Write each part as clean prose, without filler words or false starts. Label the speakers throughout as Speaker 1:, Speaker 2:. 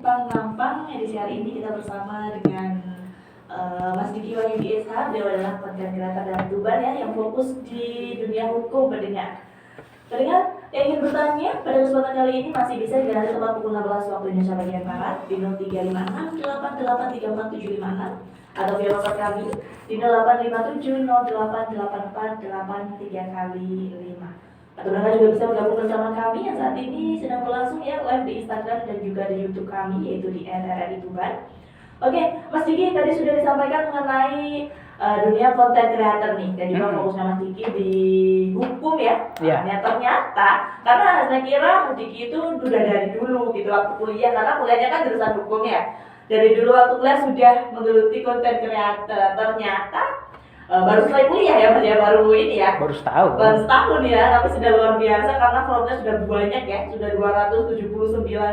Speaker 1: Numpang Nampang. Edisi hari ini kita bersama dengan Mas Diki Wahyudi SH. Beliau adalah konten kreator dari Tuban ya, yang fokus di dunia hukum pendengar. Pendengar yang ingin bertanya pada kesempatan kali ini masih bisa diganti tepat pukul 16 waktu Indonesia bagian Barat di 0356 883756 atau via WhatsApp kami di 0857088483 atau mereka juga bisa bergabung bersama kami yang saat ini sedang berlangsung ya live di Instagram dan juga di YouTube kami, yaitu di @RRI Tuban. Oke, Mas Diki tadi sudah disampaikan mengenai dunia konten kreator nih, dan juga fokusnya Mas Diki di hukum ya. Nah, ternyata karena saya kira Mas Diki itu sudah dari dulu gitu waktu kuliah, karena kuliahnya kan jurusan hukum ya. Dari dulu waktu kuliah sudah menggeluti konten kreator. Ternyata baru selesai kuliah ya Mas ya, baru ini ya.
Speaker 2: Baru setahun
Speaker 1: ya, tapi sudah luar biasa karena followernya sudah banyak ya, sudah 279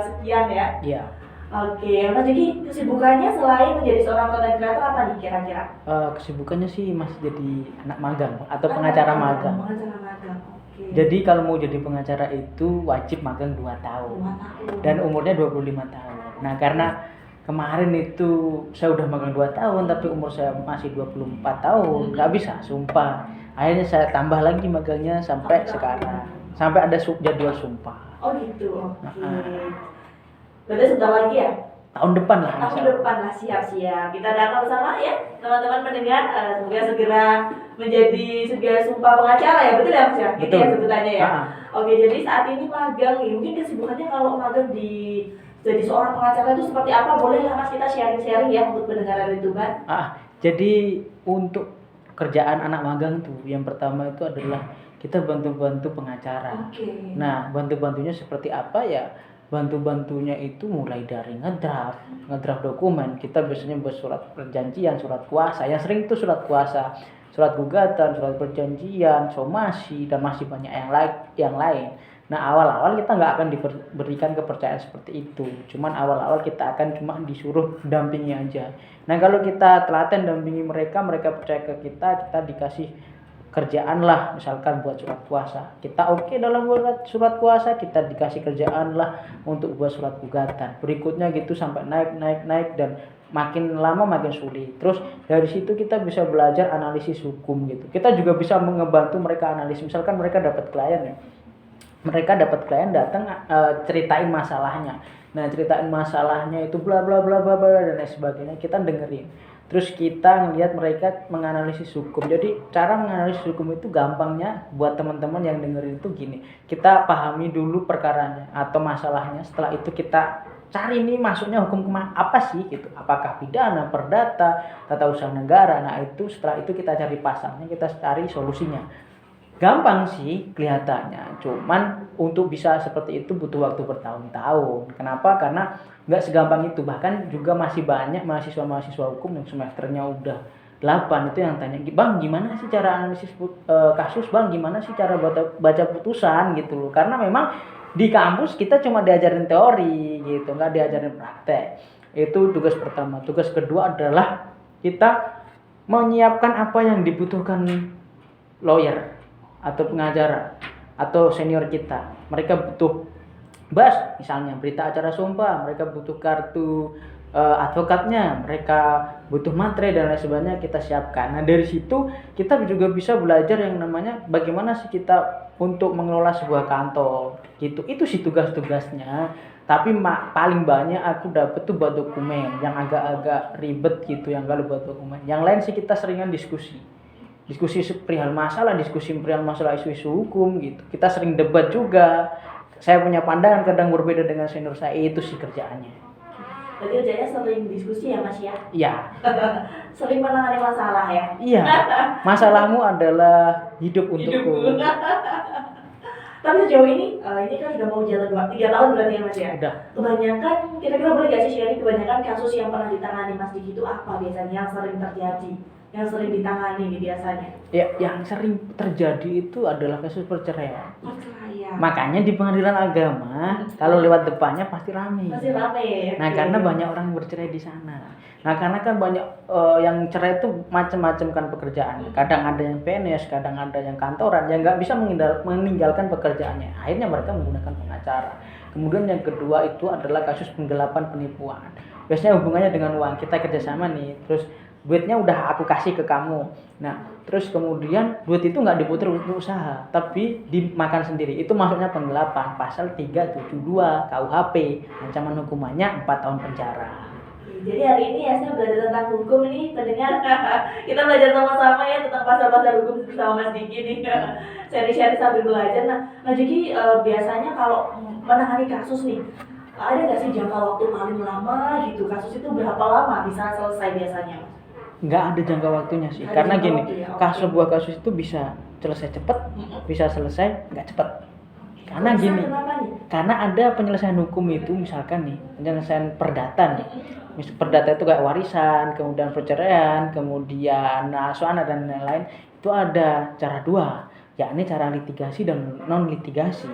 Speaker 1: sekian ya.
Speaker 2: Iya.
Speaker 1: Oke, Mas jadi kesibukannya selain menjadi seorang content creator apa nih kira-kira?
Speaker 2: Kesibukannya sih masih jadi anak magang atau pengacara magang.
Speaker 1: Pengacara magang. Oke.
Speaker 2: Jadi kalau mau jadi pengacara itu wajib magang 2 tahun.
Speaker 1: 2 tahun.
Speaker 2: Dan umurnya 25 tahun. Nah, karena kemarin itu saya udah magang 2 tahun tapi umur saya masih 24 tahun, nggak bisa, sumpah. Akhirnya saya tambah lagi magangnya sampai sekarang. Sampai ada jadwal sumpah.
Speaker 1: Oh gitu, oke. Berarti sebentar lagi ya?
Speaker 2: Tahun depan lah.
Speaker 1: Tahun depan lah, siap-siap. Kita datang bersama ya, teman-teman pendengar. Semoga segera menjadi sumpah pengacara ya, betul ya Mas ya? Gitu ya sebutannya ya. Oke, jadi saat ini magang nih. Mungkin kesibukannya kalau magang jadi seorang pengacara itu seperti apa? Boleh lah Mas kita sharing-sharing ya untuk pendengar dari Tuban.
Speaker 2: Jadi untuk kerjaan anak magang tuh yang pertama itu adalah kita bantu-bantu pengacara.
Speaker 1: Okay.
Speaker 2: Nah, bantu-bantunya seperti apa ya? Bantu-bantunya itu mulai dari ngedraft dokumen. Kita biasanya buat surat perjanjian, surat kuasa. Yang sering itu surat kuasa, surat gugatan, surat perjanjian, somasi, dan masih banyak yang lain. Nah, awal-awal kita nggak akan diberikan kepercayaan seperti itu. Cuman awal-awal kita akan cuma disuruh dampingi aja. Nah, kalau kita telaten dampingi mereka percaya ke kita dikasih kerjaan lah, misalkan buat surat kuasa. Kita oke dalam buat surat kuasa, kita dikasih kerjaan lah untuk buat surat gugatan. Berikutnya gitu sampai naik dan makin lama makin sulit. Terus dari situ kita bisa belajar analisis hukum gitu. Kita juga bisa ngebantu mereka analisis. Misalkan mereka dapat klien ya. Mereka dapat klien datang ceritain masalahnya. Nah, ceritain masalahnya itu bla bla bla bla dan lain sebagainya. Kita dengerin. Terus kita ngelihat mereka menganalisis hukum. Jadi cara menganalisis hukum itu gampangnya buat teman-teman yang dengerin itu gini. Kita pahami dulu perkaranya atau masalahnya. Setelah itu kita cari nih masuknya hukum apa sih gitu. Apakah pidana, perdata, tata usaha negara. Nah, itu setelah itu kita cari pasalnya, kita cari solusinya. Gampang sih kelihatannya, cuman untuk bisa seperti itu butuh waktu bertahun-tahun. Kenapa? Karena nggak segampang itu. Bahkan juga masih banyak mahasiswa-mahasiswa hukum yang semesternya udah 8 itu yang tanya, Bang gimana sih cara analisis kasus, Bang gimana sih cara baca putusan gitu loh. Karena memang di kampus kita cuma diajarin teori gitu, nggak diajarin praktek. Itu tugas pertama. Tugas kedua adalah kita menyiapkan apa yang dibutuhkan lawyer atau pengacara atau senior kita. Mereka butuh misalnya berita acara sumpah, mereka butuh kartu advokatnya, mereka butuh materai dan lain sebagainya, kita siapkan. Nah, dari situ kita juga bisa belajar yang namanya bagaimana sih kita untuk mengelola sebuah kantor gitu. Itu sih tugas-tugasnya. Tapi paling banyak aku dapet tuh buat dokumen yang agak-agak ribet gitu, yang kalau buat dokumen. Yang lain sih kita seringan diskusi perihal masalah isu-isu hukum gitu. Kita sering debat juga. Saya punya pandangan kadang berbeda dengan senior saya, itu sih kerjaannya.
Speaker 1: Berarti kerjanya sering diskusi ya Mas ya?
Speaker 2: Iya.
Speaker 1: Sering menangani masalah ya?
Speaker 2: Iya. Masalahmu adalah hidup untukku.
Speaker 1: Tapi sejauh ini kan sudah mau jalan 3 tahun berarti ya Mas ya?
Speaker 2: Udah.
Speaker 1: Kebanyakan, kira-kira boleh gak sih sharing kebanyakan kasus yang pernah ditangani Mas Diki itu apa biasanya yang sering terjadi? Yang sering ditangani biasanya? Ya,
Speaker 2: yang sering terjadi itu adalah kasus perceraian.
Speaker 1: Perceraian.
Speaker 2: Makanya di pengadilan agama kalau lewat depannya pasti ramai.
Speaker 1: Pasti ramai.
Speaker 2: Nah, karena banyak orang bercerai di sana. Nah, karena kan banyak yang cerai itu macam-macam kan pekerjaan. Kadang ada yang PNS, kadang ada yang kantoran yang nggak bisa meninggalkan pekerjaannya. Akhirnya mereka menggunakan pengacara. Kemudian yang kedua itu adalah kasus penggelapan penipuan. Biasanya hubungannya dengan uang. Kita kerjasama nih, terus duitnya udah aku kasih ke kamu. Nah, terus kemudian duit itu nggak diputar untuk usaha, tapi dimakan sendiri. Itu maksudnya penggelapan. Pasal 372 KUHP. Ancaman hukumannya 4 tahun penjara.
Speaker 1: Jadi hari ini ya saya belajar tentang hukum ini, pendengar. Kita belajar sama-sama ya tentang pasal-pasal hukum bersama Mas Diki nih. Share-share sambil belajar. Nah Diki biasanya kalau menangani kasus nih, ada nggak sih jangka waktu paling lama gitu? Kasus itu berapa lama bisa selesai biasanya?
Speaker 2: Nggak ada jangka waktunya sih,
Speaker 1: Nggak ada
Speaker 2: karena
Speaker 1: jangka
Speaker 2: gini,
Speaker 1: waktu ya, oke.
Speaker 2: sebuah kasus itu bisa selesai cepat, bisa selesai nggak cepat. Karena
Speaker 1: Bisa,
Speaker 2: gini,
Speaker 1: kenapa nih?
Speaker 2: karena ada penyelesaian hukum itu, misalkan nih, penyelesaian perdata nih. Perdata itu kayak warisan, kemudian perceraian, kemudian asuhan dan lain-lain. Itu ada cara dua, yakni cara litigasi dan non litigasi.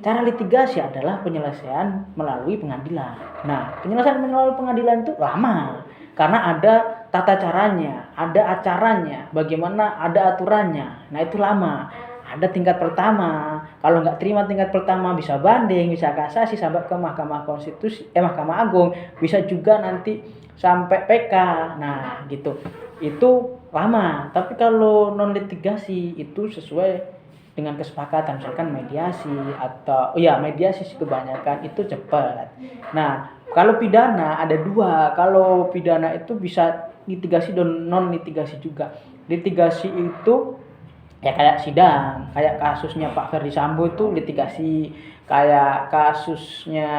Speaker 2: Cara litigasi adalah penyelesaian melalui pengadilan. Nah, penyelesaian melalui pengadilan itu lama karena ada tata caranya, ada acaranya, bagaimana ada aturannya. Nah, itu lama. Ada tingkat pertama. Kalau nggak terima tingkat pertama bisa banding, bisa kasasi sampai ke Mahkamah Konstitusi, Mahkamah Agung, bisa juga nanti sampai PK. Nah, gitu. Itu lama. Tapi kalau non litigasi itu sesuai dengan kesepakatan, misalkan mediasi atau mediasi sih kebanyakan itu cepat. Nah, kalau pidana ada dua. Kalau pidana itu bisa litigasi dan non litigasi juga. Litigasi itu ya kayak sidang, kayak kasusnya Pak Ferdi Sambo itu litigasi, kayak kasusnya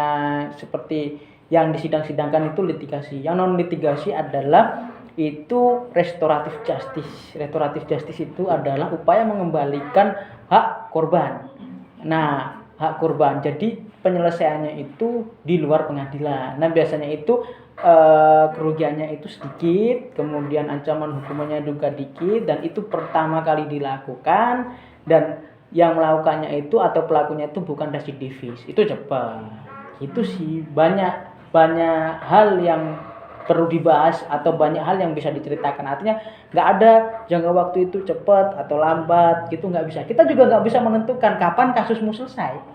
Speaker 2: seperti yang disidang-sidangkan itu litigasi. Yang non litigasi adalah itu restoratif justice. Restoratif justice itu adalah upaya mengembalikan hak korban. Nah, hak korban. Jadi penyelesaiannya itu di luar pengadilan. Nah, biasanya itu kerugiannya itu sedikit, kemudian ancaman hukumannya juga dikit, dan itu pertama kali dilakukan, dan yang melakukannya itu atau pelakunya itu bukan residivis, itu cepat. Itu sih banyak hal yang perlu dibahas atau banyak hal yang bisa diceritakan. Artinya nggak ada jangka waktu itu cepat atau lambat gitu, nggak bisa. Kita juga nggak bisa menentukan kapan kasusmu selesai.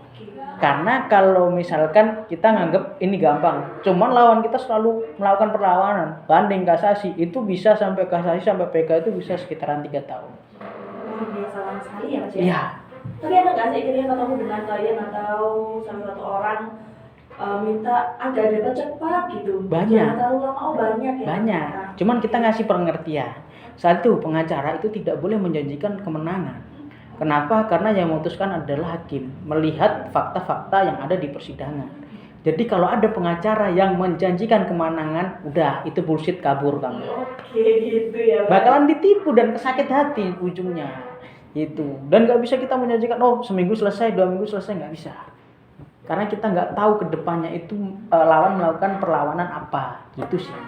Speaker 2: Karena kalau misalkan kita nganggap ini gampang, cuman lawan kita selalu melakukan perlawanan, banding, kasasi, itu bisa sampai kasasi sampai PK itu bisa sekitaran 3 tahun.
Speaker 1: Luar biasa lama sekali ya Mas ya?
Speaker 2: Iya.
Speaker 1: Tapi ada nggak sih kalian ketemu dengan klien atau salah satu orang minta agar dapat cepat gitu?
Speaker 2: Banyak.
Speaker 1: Jangan terlalu lama. Oh banyak ya?
Speaker 2: Banyak.
Speaker 1: Nah,
Speaker 2: Cuman kita ngasih pengertian. Satu, pengacara itu tidak boleh menjanjikan kemenangan. Kenapa? Karena yang memutuskan adalah hakim, melihat fakta-fakta yang ada di persidangan. Jadi kalau ada pengacara yang menjanjikan kemenangan, udah itu bullshit, kabur kamu.
Speaker 1: Oke gitu ya Pak.
Speaker 2: Bakalan ditipu dan kesakit hati ujungnya. Itu. Dan nggak bisa kita menjanjikan, seminggu selesai, 2 minggu selesai, nggak bisa. Karena kita nggak tahu kedepannya itu lawan melakukan perlawanan apa, gitu sih.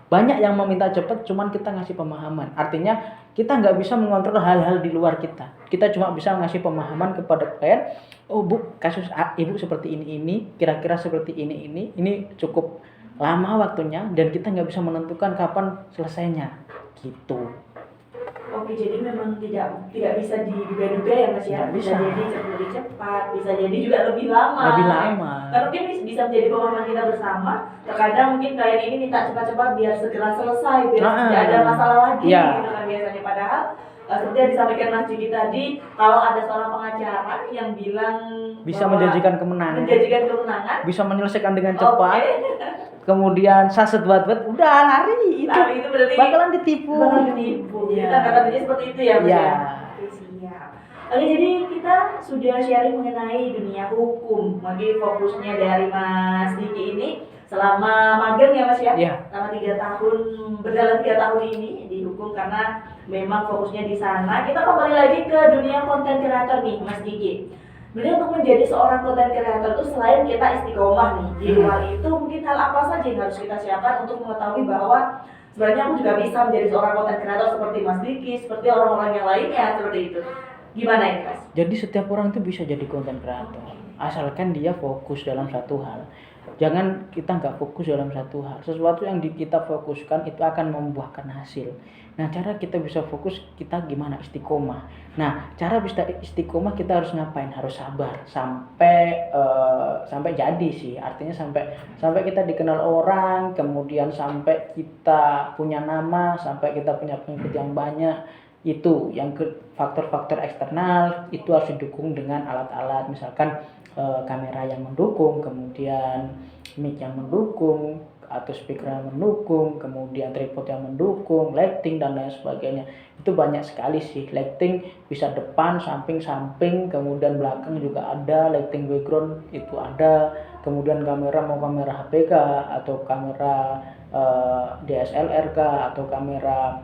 Speaker 2: Banyak yang meminta cepat, cuman kita ngasih pemahaman. Artinya kita nggak bisa mengontrol hal-hal di luar kita. Kita cuma bisa ngasih pemahaman kepada klien. Oh bu, kasus ibu seperti ini, kira-kira seperti ini cukup lama waktunya, dan kita nggak bisa menentukan kapan selesainya, gitu.
Speaker 1: Oke, jadi memang tidak bisa diduga-duga ya Mas ya.
Speaker 2: Nggak
Speaker 1: Bisa
Speaker 2: bisa.
Speaker 1: jadi lebih cepat, bisa jadi juga lebih lama.
Speaker 2: Lebih lama.
Speaker 1: Karena mungkin bisa menjadi pemahaman kita bersama. Terkadang mungkin klien ini minta cepat-cepat biar segera selesai, biar tidak ada masalah lagi
Speaker 2: Iya.
Speaker 1: gitu kan biasanya. Padahal seperti yang disampaikan Mas Diki tadi, kalau ada seorang pengacara yang bilang
Speaker 2: Bisa
Speaker 1: bahwa
Speaker 2: menjanjikan kemenangan, bisa menyelesaikan dengan cepat.
Speaker 1: Oke.
Speaker 2: Kemudian saset buat udah lari, itu
Speaker 1: Nah, itu berarti
Speaker 2: bakalan ditipu.
Speaker 1: Iya. Kita katakannya seperti itu ya Mas
Speaker 2: Iya.
Speaker 1: ya. Oke, siap. Oke, jadi kita sudah sharing mengenai dunia hukum. Mungkin fokusnya dari Mas Diki ini selama magang ya Mas ya.
Speaker 2: Iya.
Speaker 1: Selama 3 tahun, berjalan 3 tahun ini di hukum karena memang fokusnya di sana. Kita kembali lagi ke dunia content creator nih Mas Diki. Sebenarnya untuk menjadi seorang content creator itu selain kita istiqomah nih, di luar itu mungkin hal apa saja yang harus kita siapkan untuk mengetahui bahwa sebenarnya aku juga bisa menjadi seorang content creator seperti Mas Diki, seperti orang-orang yang lainnya seperti itu. Gimana ini Mas?
Speaker 2: Jadi setiap orang itu bisa jadi content creator, asalkan dia fokus dalam satu hal. Jangan kita nggak fokus dalam satu hal. Sesuatu yang kita fokuskan itu akan membuahkan hasil. Nah, cara kita bisa fokus, kita gimana? Istiqomah. Nah, cara bisa istiqomah kita harus ngapain? Harus sabar sampai jadi sih. Artinya sampai kita dikenal orang, kemudian sampai kita punya nama, sampai kita punya pengikut yang banyak. Itu yang faktor-faktor eksternal itu harus didukung dengan alat-alat, misalkan kamera yang mendukung, kemudian mic yang mendukung, atau speaker yang mendukung, kemudian tripod yang mendukung, lighting dan lain sebagainya. Itu banyak sekali sih. Lighting bisa depan, samping, kemudian belakang juga ada, lighting background itu ada, kemudian kamera mau kamera HP kah, atau kamera DSLR kah, atau kamera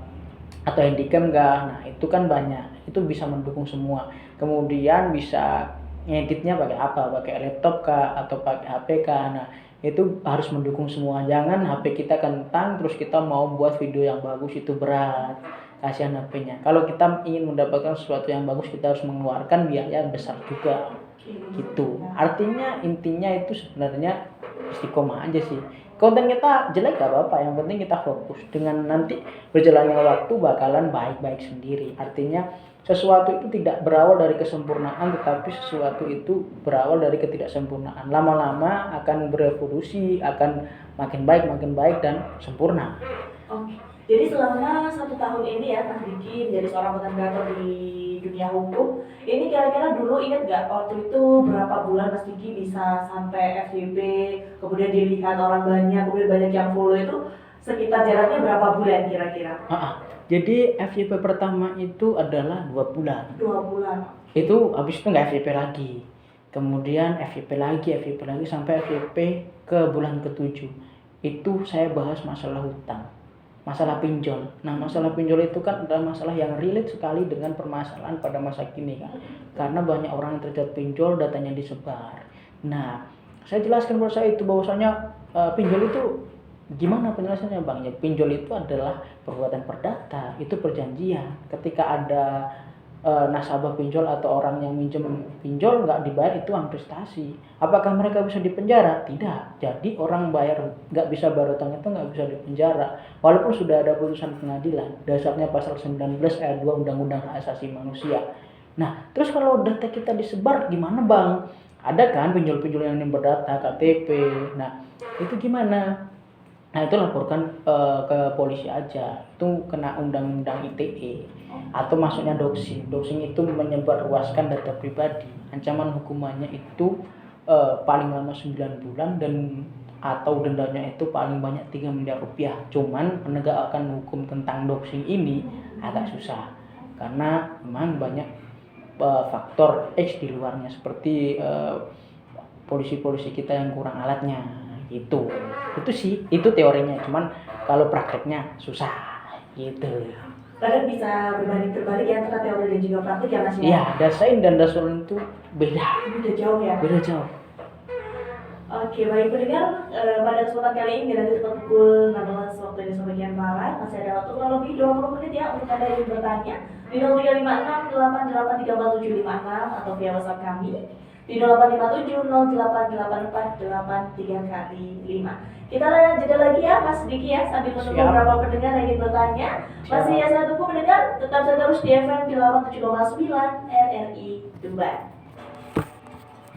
Speaker 2: atau handycam kah. Nah, itu kan banyak. Itu bisa mendukung semua. Kemudian bisa ngeditnya pakai apa? Pakai laptop kah atau pakai HP kah? Nah, itu harus mendukung semua. Jangan HP kita kentang terus kita mau buat video yang bagus, itu berat. Kasihan HP-nya. Kalau kita ingin mendapatkan sesuatu yang bagus, kita harus mengeluarkan biaya besar juga. Gitu. Artinya intinya itu sebenarnya istiqomah aja sih. Konten kita jelek gak apa-apa, yang penting kita fokus. Dengan nanti berjalannya waktu bakalan baik-baik sendiri. Artinya sesuatu itu tidak berawal dari kesempurnaan, tetapi sesuatu itu berawal dari ketidaksempurnaan. Lama-lama akan berevolusi, akan makin baik dan sempurna.
Speaker 1: Oke. Jadi selama 1 tahun ini ya Mas Diki menjadi seorang konten kreator di dunia hukum, ini kira-kira dulu ingat gak waktu itu berapa bulan Mas Diki bisa sampai FYP, kemudian dilihat orang banyak, kemudian banyak yang follow, itu sekitar jaraknya berapa bulan kira-kira?
Speaker 2: Jadi FYP pertama itu adalah 2 bulan.
Speaker 1: 2 bulan.
Speaker 2: Itu habis itu nggak FYP lagi. Kemudian FYP lagi sampai FYP ke bulan ke-7. Itu saya bahas masalah hutang, masalah pinjol. Nah, masalah pinjol itu kan adalah masalah yang relate sekali dengan permasalahan pada masa kini kan. Karena banyak orang yang terjerat pinjol, datanya disebar. Nah, saya jelaskan bahwasanya pinjol itu gimana penjelasannya Bang? Ya, pinjol itu adalah perbuatan perdata, itu perjanjian. Ketika ada nasabah pinjol atau orang yang minjem pinjol nggak dibayar, itu uang prestasi. Apakah mereka bisa dipenjara? Tidak. Jadi orang bayar nggak bisa bayar utang itu nggak bisa dipenjara, walaupun sudah ada putusan pengadilan. Dasarnya pasal 19 ayat 2 Undang-Undang Hak Asasi Manusia. Nah, terus kalau data kita disebar gimana Bang? Ada kan pinjol-pinjol yang berdata KTP. Nah, itu gimana? Nah, itu laporkan ke polisi aja. Itu kena undang-undang ITE atau masuknya doxing. Doxing itu menyebarluaskan data pribadi. Ancaman hukumannya itu paling lama 9 bulan dan atau dendanya itu paling banyak 3 miliar rupiah. Cuman penegakan hukum tentang doxing ini agak susah karena memang banyak faktor X di luarnya, seperti polisi-polisi kita yang kurang alatnya. Itu sih, itu teorinya, cuman kalau prakteknya susah gitu.
Speaker 1: Kadang bisa berbanding terbalik ya antara teori dan juga praktik ya Mas ya?
Speaker 2: Iya, dasain dan dasulun itu beda
Speaker 1: jauh ya?
Speaker 2: Beda jauh.
Speaker 1: Oke, baik pendengar, pada kesempatan kali ini nanti tepat pukul 16 waktu Indonesia bagian Barat, masih ada waktu kurang lebih 20 menit ya untuk Anda yang bertanya di 0356883476 atau via WhatsApp kami di 0857088483 kali 5. Kita jeda lagi ya Mas Diki ya, sambil menunggu beberapa pendengar yang ingin bertanya. Masih ya, saya tunggu pendengar, tetap terus di FM 87,9 RRI Tuban.